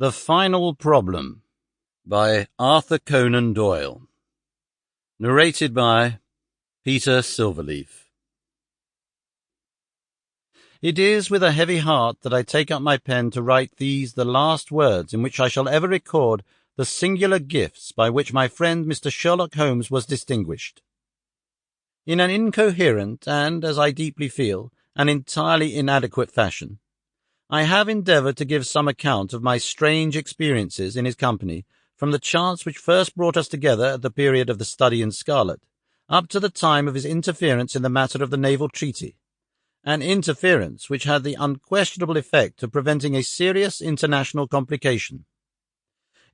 The Final Problem by Arthur Conan Doyle. Narrated by Peter Silverleaf. It is with a heavy heart that I take up my pen to write these the last words in which I shall ever record the singular gifts by which my friend Mr. Sherlock Holmes was distinguished. In an incoherent and, as I deeply feel, an entirely inadequate fashion, I have endeavoured to give some account of my strange experiences in his company, from the chance which first brought us together at the period of the study in scarlet, up to the time of his interference in the matter of the naval treaty, an interference which had the unquestionable effect of preventing a serious international complication.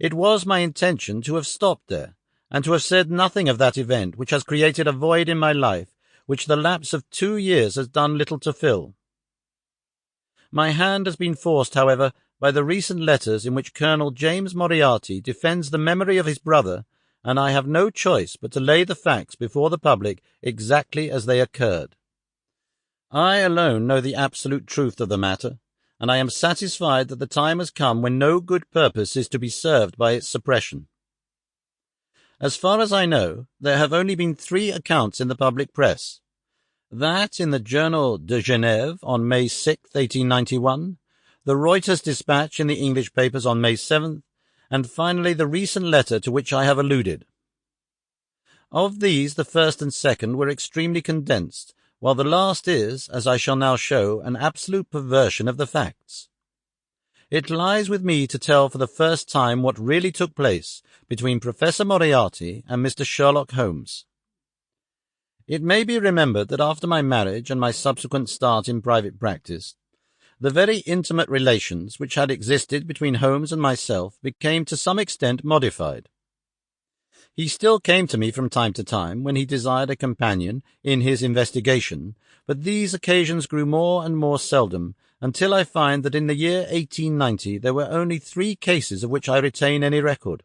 It was my intention to have stopped there, and to have said nothing of that event which has created a void in my life which the lapse of 2 years has done little to fill. My hand has been forced, however, by the recent letters in which Colonel James Moriarty defends the memory of his brother, and I have no choice but to lay the facts before the public exactly as they occurred. I alone know the absolute truth of the matter, and I am satisfied that the time has come when no good purpose is to be served by its suppression. As far as I know, there have only been 3 accounts in the public press. That in the Journal de Genève on May 6, 1891, the Reuters dispatch in the English papers on May 7th, and finally the recent letter to which I have alluded. Of these, the first and second were extremely condensed, while the last is, as I shall now show, an absolute perversion of the facts. It lies with me to tell for the first time what really took place between Professor Moriarty and Mr. Sherlock Holmes. It may be remembered that after my marriage and my subsequent start in private practice, the very intimate relations which had existed between Holmes and myself became to some extent modified. He still came to me from time to time when he desired a companion in his investigation, but these occasions grew more and more seldom, until I find that in the year 1890 there were only 3 cases of which I retain any record.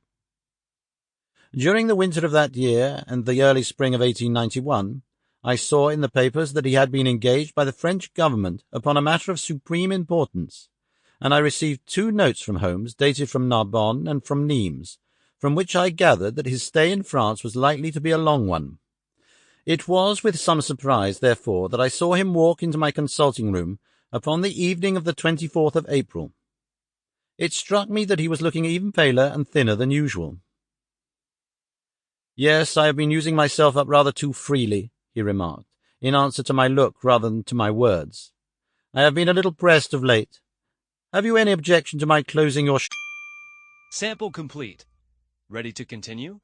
During the winter of that year and the early spring of 1891, I saw in the papers that he had been engaged by the French government upon a matter of supreme importance, and I received 2 notes from Holmes dated from Narbonne and from Nimes, from which I gathered that his stay in France was likely to be a long one. It was with some surprise, therefore, that I saw him walk into my consulting room upon the evening of the 24th of April. It struck me that he was looking even paler and thinner than usual. "Yes, I have been using myself up rather too freely," he remarked, in answer to my look rather than to my words. "I have been a little pressed of late. Have you any objection to my closing your Sample complete. Ready to continue?